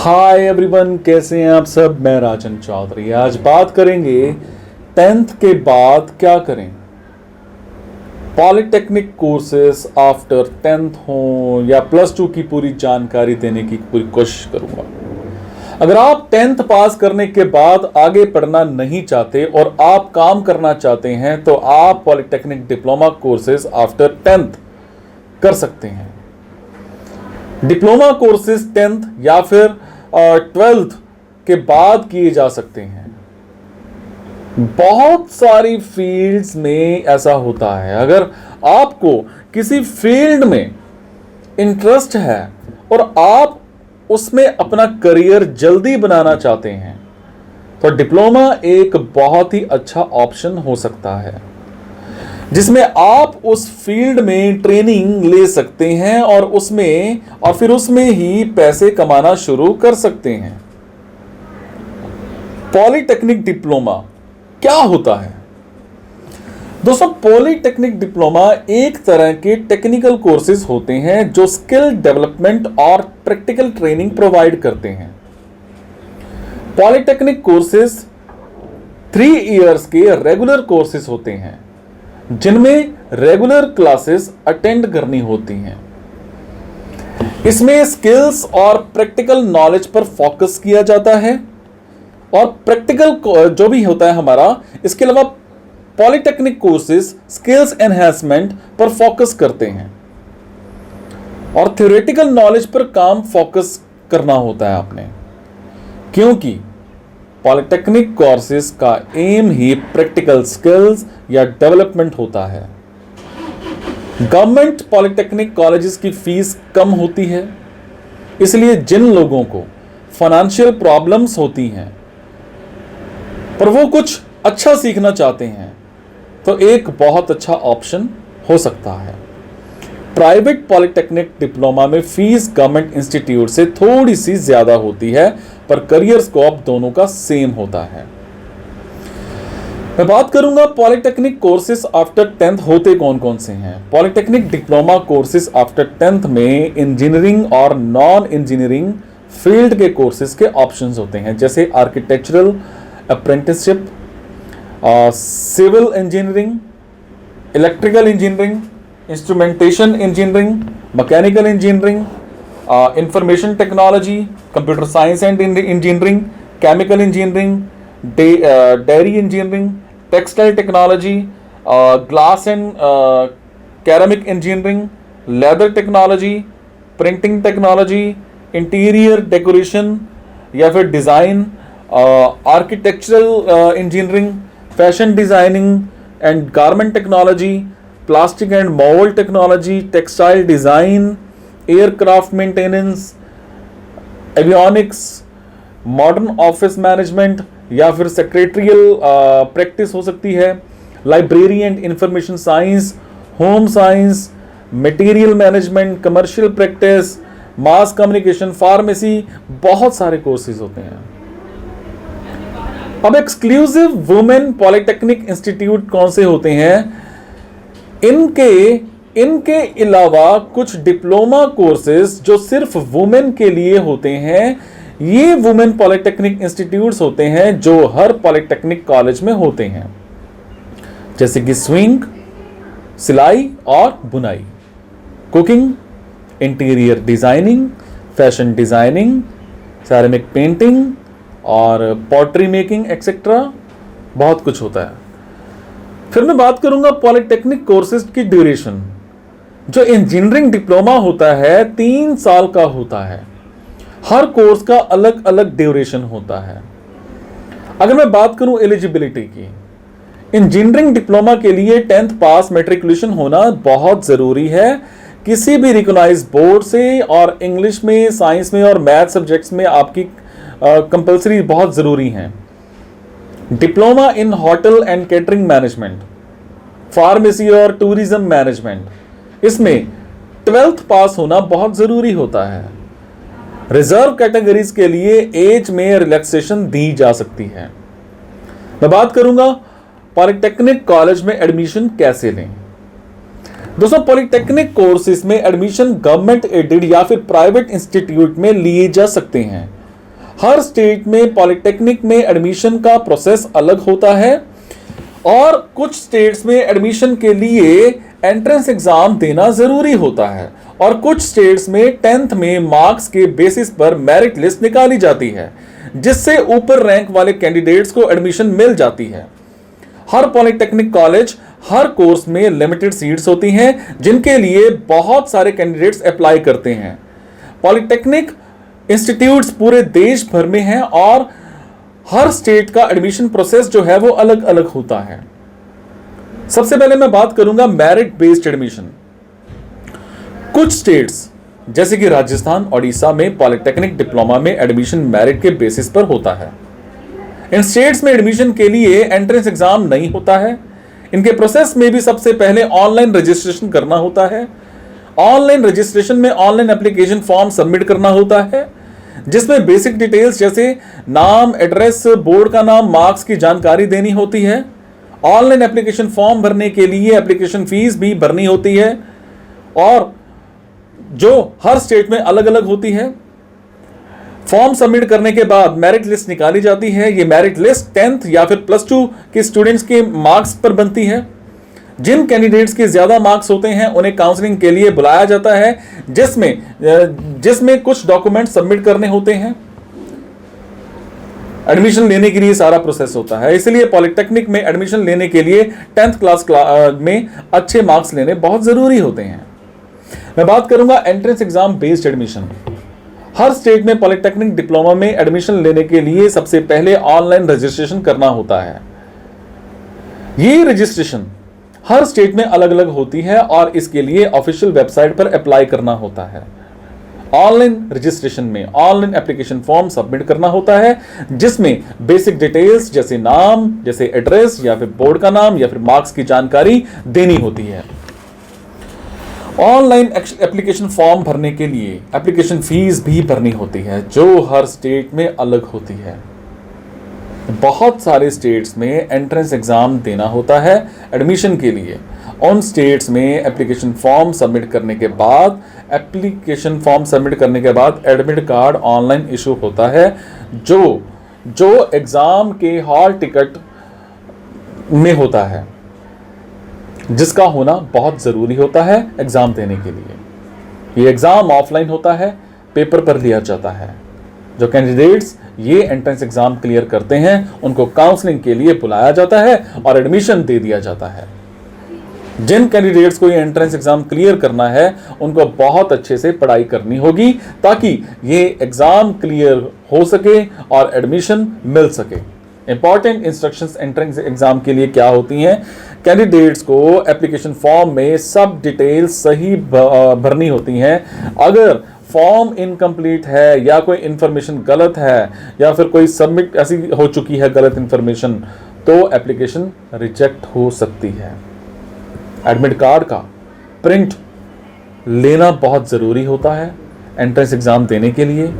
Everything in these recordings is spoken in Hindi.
हाय एवरीवन, कैसे हैं आप सब। मैं राजन चौधरी। आज बात करेंगे 10th के बाद क्या करें। पॉलिटेक्निक कोर्सेस आफ्टर 10th हो या +2 की पूरी जानकारी देने की पूरी कोशिश करूंगा। अगर आप 10th पास करने के बाद आगे पढ़ना नहीं चाहते और आप काम करना चाहते हैं तो आप polytechnic diploma courses after 10th कर सकते हैं। डिप्लोमा कोर्सेज 10th या फिर 12th के बाद किए जा सकते हैं। बहुत सारी फील्ड्स में ऐसा होता है। अगर आपको किसी फील्ड में इंटरेस्ट है और आप उसमें अपना करियर जल्दी बनाना चाहते हैं तो डिप्लोमा एक बहुत ही अच्छा ऑप्शन हो सकता है, जिसमें आप उस फील्ड में ट्रेनिंग ले सकते हैं और फिर उसमें ही पैसे कमाना शुरू कर सकते हैं। पॉलिटेक्निक डिप्लोमा क्या होता है दोस्तों? पॉलिटेक्निक डिप्लोमा एक तरह के टेक्निकल कोर्सेज होते हैं जो स्किल डेवलपमेंट और प्रैक्टिकल ट्रेनिंग प्रोवाइड करते हैं। पॉलिटेक्निक कोर्सेज 3 इयर्स के रेगुलर कोर्सेज होते हैं जिनमें रेगुलर क्लासेस अटेंड करनी होती हैं। इसमें स्किल्स और प्रैक्टिकल नॉलेज पर फोकस किया जाता है और प्रैक्टिकल जो भी होता है हमारा, इसके अलावा पॉलिटेक्निक कोर्सेज स्किल्स एनहांसमेंट पर फोकस करते हैं और थ्योरेटिकल नॉलेज पर काम फोकस करना होता है आपने, क्योंकि पॉलिटेक्निक कोर्सेज का एम ही प्रैक्टिकल स्किल्स या डेवलपमेंट होता है। गवर्नमेंट पॉलिटेक्निक कॉलेजेस की फीस कम होती है, इसलिए जिन लोगों को फाइनेंशियल प्रॉब्लम्स होती हैं पर वो कुछ अच्छा सीखना चाहते हैं तो एक बहुत अच्छा ऑप्शन हो सकता है। प्राइवेट पॉलिटेक्निक डिप्लोमा में फीस गवर्नमेंट इंस्टीट्यूट से थोड़ी सी ज्यादा होती है पर करियर स्कोप दोनों का सेम होता है। मैं बात करूंगा पॉलिटेक्निक कोर्सेज आफ्टर 10th होते कौन कौन से हैं। Polytechnic diploma courses after 10th में इंजीनियरिंग और नॉन इंजीनियरिंग फील्ड के कोर्सेज के ऑप्शंस होते हैं, जैसे architectural apprenticeship, civil engineering, electrical engineering, instrumentation engineering, mechanical engineering, information technology, computer science and engineering, chemical engineering, dairy engineering, textile technology, glass and ceramic engineering, leather technology, printing technology, interior decoration या फिर design, architectural engineering, fashion designing and garment technology, plastic and mould technology, textile design, aircraft maintenance, avionics, modern office management या फिर सेक्रेटरियल प्रैक्टिस हो सकती है, library and information science, home science, material management, commercial practice, mass communication, pharmacy, बहुत सारे कोर्सेज होते हैं। अब एक्सक्लूसिव वुमेन पॉलिटेक्निक इंस्टीट्यूट कौन से होते हैं? इनके अलावा कुछ डिप्लोमा कोर्सेज जो सिर्फ वुमेन के लिए होते हैं, ये वुमेन पॉलिटेक्निक इंस्टीट्यूट्स होते हैं जो हर पॉलिटेक्निक कॉलेज में होते हैं, जैसे कि स्विंग, सिलाई और बुनाई, cooking, interior designing, fashion designing, ceramic painting और पॉटरी मेकिंग एक्सेट्रा, बहुत कुछ होता है। फिर मैं बात करूंगा पॉलिटेक्निक कोर्सेज की ड्यूरेशन। जो इंजीनियरिंग डिप्लोमा होता है 3 साल का होता है। हर कोर्स का अलग अलग ड्यूरेशन होता है। अगर मैं बात करूं एलिजिबिलिटी की, इंजीनियरिंग डिप्लोमा के लिए 10th पास मैट्रिकुलेशन होना बहुत जरूरी है किसी भी रिकॉग्नाइज्ड बोर्ड से, और इंग्लिश में, साइंस में और मैथ सब्जेक्ट्स में आपकी कंपलसरी बहुत जरूरी है। Diploma in hotel and catering management, pharmacy और टूरिज्म मैनेजमेंट, इसमें 12th पास होना बहुत जरूरी होता है। रिजर्व कैटेगरीज के लिए एज में रिलैक्सेशन दी जा सकती है। मैं बात करूंगा पॉलिटेक्निक कॉलेज में एडमिशन कैसे लें। दोस्तों, पॉलिटेक्निक कोर्सेज में एडमिशन गवर्नमेंट एडेड या फिर प्राइवेट इंस्टीट्यूट में लिए जा सकते हैं। हर स्टेट में पॉलिटेक्निक में एडमिशन का प्रोसेस अलग होता है और कुछ स्टेट्स में एडमिशन के लिए एंट्रेंस एग्जाम देना जरूरी होता है और कुछ स्टेट्स में 10th में मार्क्स के बेसिस पर मेरिट लिस्ट निकाली जाती है जिससे ऊपर रैंक वाले कैंडिडेट्स को एडमिशन मिल जाती है। हर पॉलिटेक्निक कॉलेज हर कोर्स में लिमिटेड सीट्स होती हैं जिनके लिए बहुत सारे कैंडिडेट्स अप्लाई करते हैं। पॉलिटेक्निक इंस्टीट्यूट्स पूरे देश भर में हैं और हर स्टेट का एडमिशन प्रोसेस जो है वो अलग अलग होता है। सबसे पहले मैं बात करूंगा मेरिट बेस्ड एडमिशन। कुछ स्टेट्स जैसे कि राजस्थान, ओडिशा में पॉलिटेक्निक डिप्लोमा में एडमिशन मेरिट के बेसिस पर होता है। इन स्टेट्स में एडमिशन के लिए एंट्रेंस एग्जाम नहीं होता है। इनके प्रोसेस में भी सबसे पहले ऑनलाइन रजिस्ट्रेशन करना होता है। ऑनलाइन रजिस्ट्रेशन में ऑनलाइन एप्लीकेशन फॉर्म सबमिट करना होता है जिसमें बेसिक डिटेल्स जैसे नाम, एड्रेस, बोर्ड का नाम, मार्क्स की जानकारी देनी होती है। ऑनलाइन एप्लीकेशन फॉर्म भरने के लिए एप्लीकेशन फीस भी भरनी होती है और जो हर स्टेट में अलग अलग होती है। फॉर्म सबमिट करने के बाद मेरिट लिस्ट निकाली जाती है। ये मेरिट लिस्ट 10th या फिर +2 के स्टूडेंट्स के मार्क्स पर बनती है। जिन कैंडिडेट्स के ज्यादा मार्क्स होते हैं उन्हें काउंसलिंग के लिए बुलाया जाता है जिसमें कुछ डॉक्यूमेंट सबमिट करने होते हैं। एडमिशन लेने के लिए सारा प्रोसेस होता है। इसलिए पॉलिटेक्निक में एडमिशन लेने के लिए 10th क्लास में अच्छे मार्क्स लेने बहुत जरूरी होते हैं। मैं बात करूंगा एंट्रेंस एग्जाम बेस्ड एडमिशन। हर स्टेट में पॉलिटेक्निक डिप्लोमा में एडमिशन लेने के लिए सबसे पहले ऑनलाइन रजिस्ट्रेशन करना होता है। ये रजिस्ट्रेशन हर स्टेट में अलग अलग होती है और इसके लिए ऑफिशियल वेबसाइट पर अप्लाई करना होता है। ऑनलाइन रजिस्ट्रेशन में ऑनलाइन एप्लीकेशन फॉर्म सबमिट करना होता है जिसमें बेसिक डिटेल्स जैसे नाम, जैसे एड्रेस या फिर बोर्ड का नाम या फिर मार्क्स की जानकारी देनी होती है। ऑनलाइन एप्लीकेशन फॉर्म भरने के लिए एप्लीकेशन फीस भी भरनी होती है जो हर स्टेट में अलग होती है। बहुत सारे स्टेट्स में एंट्रेंस एग्जाम देना होता है एडमिशन के लिए। उन स्टेट्स में एप्लीकेशन फॉर्म सबमिट करने के बाद एडमिट कार्ड ऑनलाइन इशू होता है जो एग्जाम के हॉल टिकट में होता है जिसका होना बहुत ज़रूरी होता है एग्ज़ाम देने के लिए। ये एग्ज़ाम ऑफलाइन होता है, पेपर पर लिया जाता है। जो कैंडिडेट्स ये एंट्रेंस एग्ज़ाम क्लियर करते हैं उनको काउंसलिंग के लिए बुलाया जाता है और एडमिशन दे दिया जाता है। जिन कैंडिडेट्स को ये एंट्रेंस एग्ज़ाम क्लियर करना है उनको बहुत अच्छे से पढ़ाई करनी होगी ताकि ये एग्ज़ाम क्लियर हो सके और एडमिशन मिल सके। इंपॉर्टेंट इंस्ट्रक्शंस एंट्रेंस एग्जाम के लिए क्या होती हैं? कैंडिडेट्स को एप्लीकेशन फॉर्म में सब डिटेल्स सही भरनी होती हैं। अगर फॉर्म इनकम्प्लीट है या कोई इंफॉर्मेशन गलत है या फिर कोई सबमिट ऐसी हो चुकी है गलत इंफॉर्मेशन तो एप्लीकेशन रिजेक्ट हो सकती है। एडमिट कार्ड का प्रिंट लेना बहुत ज़रूरी होता है एंट्रेंस एग्ज़ाम देने के लिए।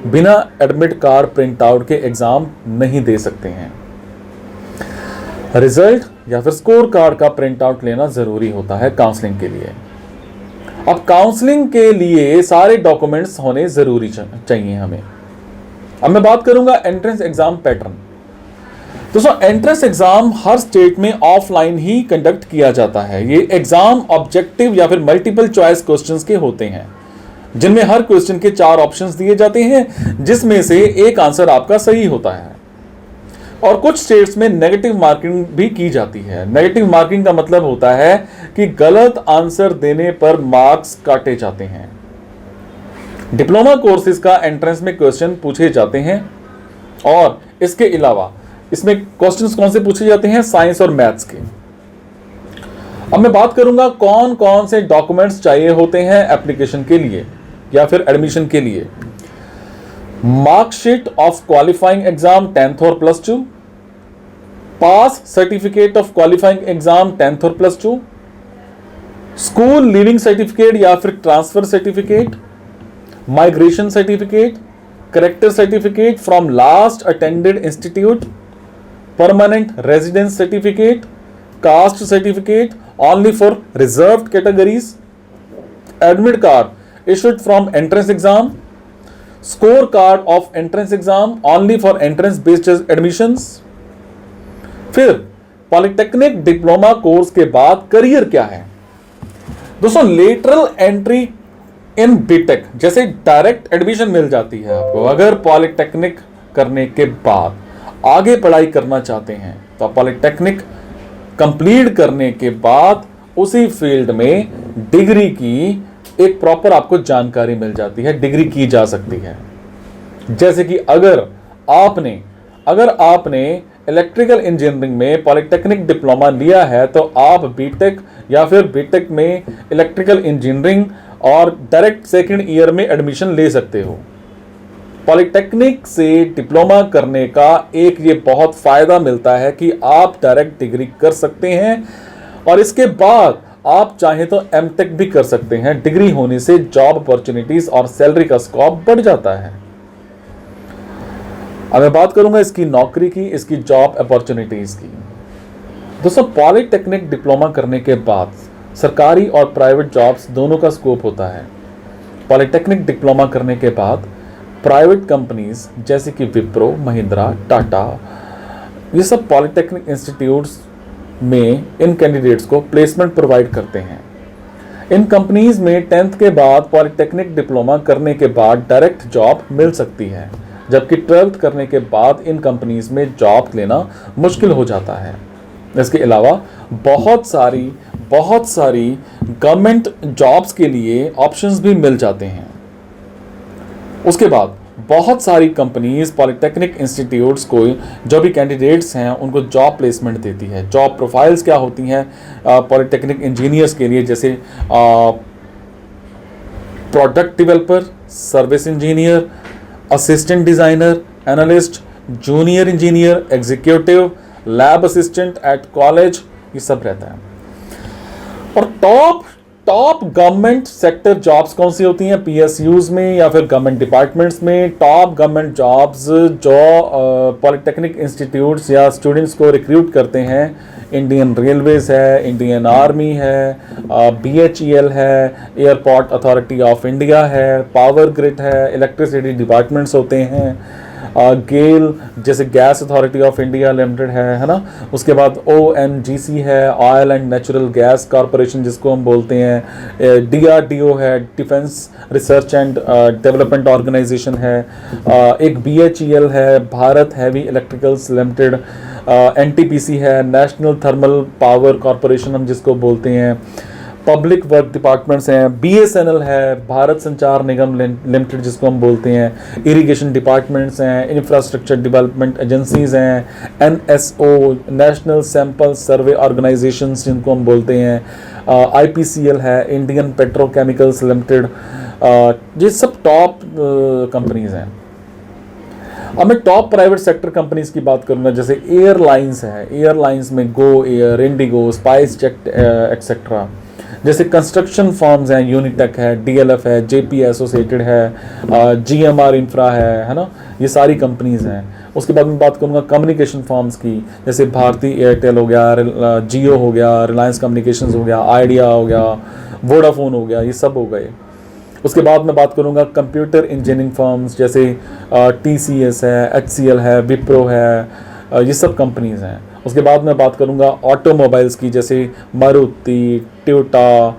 बिना एडमिट कार्ड प्रिंट आउट के एग्ज़ाम नहीं दे सकते हैं। रिजल्ट या फिर स्कोर कार्ड का प्रिंट आउट लेना ज़रूरी होता है काउंसलिंग के लिए। अब काउंसलिंग के लिए सारे डॉक्यूमेंट्स होने ज़रूरी चाहिए हमें। अब मैं बात करूंगा एंट्रेंस एग्ज़ाम पैटर्न। दोस्तों एंट्रेंस एग्ज़ाम हर स्टेट में ऑफलाइन ही कंडक्ट किया जाता है। ये एग्ज़ाम ऑब्जेक्टिव या फिर मल्टीपल चॉइस क्वेश्चंस के होते हैं जिनमें हर क्वेश्चन के 4 ऑप्शंस दिए जाते हैं जिसमें से एक आंसर आपका सही होता है। और कुछ स्टेट्स में नेगेटिव मार्किंग भी की जाती है। नेगेटिव मार्किंग का मतलब होता है कि गलत आंसर देने पर मार्क्स काटे जाते हैं। डिप्लोमा कोर्सेज का एंट्रेंस में क्वेश्चन पूछे जाते हैं और इसके अलावा इसमें क्वेश्चंस कौन से पूछे जाते हैं? साइंस और मैथ्स के। अब मैं बात करूंगा कौन कौन से डॉक्यूमेंट्स चाहिए होते हैं एप्लीकेशन के लिए या फिर एडमिशन के लिए। Marksheet of qualifying exam 10th और +2, pass certificate of qualifying exam 10th और +2, स्कूल लिविंग सर्टिफिकेट या फिर transfer certificate, migration certificate, character certificate from last attended institute, permanent residence certificate, caste certificate only for reserved categories, admit card issued from entrance exam, score card of entrance exam only for entrance based admissions. फिर पॉलिटेक्निक डिप्लोमा कोर्स के बाद करियर क्या है दोस्तों? लेटरल एंट्री इन बीटेक, जैसे डायरेक्ट एडमिशन मिल जाती है आपको। अगर पॉलिटेक्निक करने के बाद आगे पढ़ाई करना चाहते हैं तो पॉलिटेक्निक कंप्लीट करने के बाद उसी फील्ड में डिग्री की एक प्रॉपर आपको जानकारी मिल जाती है, डिग्री की जा सकती है। जैसे कि अगर आपने इलेक्ट्रिकल इंजीनियरिंग में पॉलिटेक्निक डिप्लोमा लिया है तो आप बीटेक या फिर बीटेक में इलेक्ट्रिकल इंजीनियरिंग और डायरेक्ट सेकंड ईयर में एडमिशन ले सकते हो। पॉलिटेक्निक से डिप्लोमा करने का एक ये बहुत फायदा मिलता है कि आप डायरेक्ट डिग्री कर सकते हैं और इसके बाद आप चाहें तो एमटेक भी कर सकते हैं। डिग्री होने से जॉब अपॉर्चुनिटीज और सैलरी का स्कोप बढ़ जाता है। अब मैं बात करूंगा इसकी नौकरी की, इसकी जॉब अपॉर्चुनिटीज की। दोस्तों पॉलिटेक्निक डिप्लोमा करने के बाद सरकारी और प्राइवेट जॉब्स दोनों का स्कोप होता है। पॉलिटेक्निक डिप्लोमा करने के बाद प्राइवेट कंपनीज जैसे कि विप्रो, महिंद्रा, टाटा, ये सब पॉलिटेक्निक इंस्टीट्यूट्स में इन कैंडिडेट्स को प्लेसमेंट प्रोवाइड करते हैं। इन कंपनीज में 10th के बाद पॉलिटेक्निक डिप्लोमा करने के बाद डायरेक्ट जॉब मिल सकती है, जबकि 12th करने के बाद इन कंपनीज में जॉब लेना मुश्किल हो जाता है। इसके अलावा बहुत सारी गवर्नमेंट जॉब्स के लिए ऑप्शंस भी मिल जाते हैं। उसके बाद बहुत सारी कंपनीज पॉलिटेक्निक इंस्टीट्यूट्स को जो भी कैंडिडेट्स हैं उनको जॉब प्लेसमेंट देती है। जॉब प्रोफाइल्स क्या होती हैं पॉलिटेक्निक इंजीनियर्स के लिए? जैसे product developer, service engineer, assistant designer, analyst, junior engineer, executive, lab assistant at college, ये सब रहता है। और टॉप गवर्नमेंट सेक्टर जॉब्स कौन सी होती हैं? पीएसयूज में या फिर गवर्नमेंट डिपार्टमेंट्स में टॉप गवर्नमेंट जॉब्स जो पॉलिटेक्निक इंस्टीट्यूट्स या स्टूडेंट्स को रिक्रूट करते हैं, इंडियन रेलवेज है, इंडियन आर्मी है, BHEL है, एयरपोर्ट अथॉरिटी ऑफ इंडिया है, पावर ग्रिड है, इलेक्ट्रिसिटी डिपार्टमेंट्स होते हैं, गेल जैसे gas authority of India limited है ना। उसके बाद ONGC है, oil and natural gas corporation जिसको हम बोलते हैं, DRDO है, defence research and development organisation है, एक BHEL है, Bharat heavy electricals limited, NTPC है, नेशनल थर्मल पावर कॉरपोरेशन हम जिसको बोलते हैं, पब्लिक वर्क डिपार्टमेंट्स हैं, BSNL है, भारत संचार निगम लिमिटेड जिसको हम बोलते हैं, इरिगेशन डिपार्टमेंट्स हैं, इंफ्रास्ट्रक्चर डेवलपमेंट एजेंसीज हैं, NSO national sample survey organisations जिनको हम बोलते हैं, IPCL है, इंडियन पेट्रोकेमिकल्स लिमिटेड, ये सब टॉप कंपनीज हैं। अब मैं टॉप प्राइवेट सेक्टर कंपनीज की बात करूंगा। जैसे एयरलाइंस है, एयरलाइंस में Go Air, Indigo, spice jet etcetera. जैसे कंस्ट्रक्शन फर्म्स हैं, यूनिटेक है, DLF है, JP एसोसिएटेड है, GMR इंफ्रा है ना, ये सारी कंपनीज हैं। उसके बाद मैं बात करूंगा कम्युनिकेशन फर्म्स की, जैसे भारती एयरटेल हो गया, जियो हो गया, रिलायंस कम्युनिकेशंस हो गया, आइडिया हो गया, वोडाफोन हो गया, ये सब हो गए। उसके बाद मैं बात करूंगा कंप्यूटर इंजीनियरिंग फर्म्स जैसे TCS है, HCL है, विप्रो है, ये सब कंपनीज हैं। उसके बाद मैं बात करूंगा ऑटोमोबाइल्स की, जैसे मारुति, टोयोटा,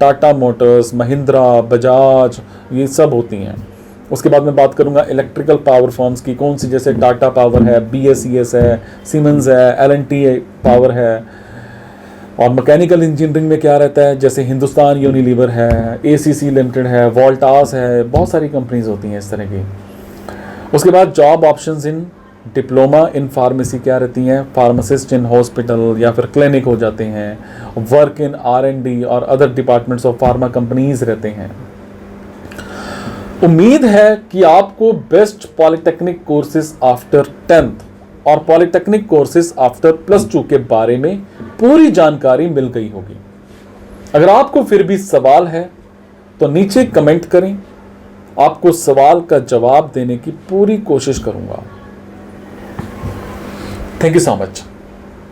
टाटा मोटर्स, महिंद्रा, बजाज, ये सब होती हैं। उसके बाद मैं बात करूंगा इलेक्ट्रिकल पावर फर्म्स की, कौन सी? जैसे टाटा पावर है, BSES है, सीमेंस है, L&T पावर है। और मैकेनिकल इंजीनियरिंग में क्या रहता है? जैसे हिंदुस्तान यूनिलीवर है, ACC लिमिटेड है, वोल्टास है, बहुत सारी कंपनीज होती हैं इस तरह की। उसके बाद job options in diploma in pharmacy क्या रहती हैं? फार्मासिस्ट इन हॉस्पिटल या फिर क्लिनिक हो जाते हैं, वर्क इन R&D और other departments of pharma companies रहते हैं। उम्मीद है कि आपको best polytechnic courses after 10th और पॉलिटेक्निक कोर्सेज आफ्टर +2 के बारे में पूरी जानकारी मिल गई होगी। अगर आपको फिर भी सवाल है तो नीचे कमेंट करें, आपको सवाल का जवाब देने की पूरी कोशिश करूंगा। Thank you so much.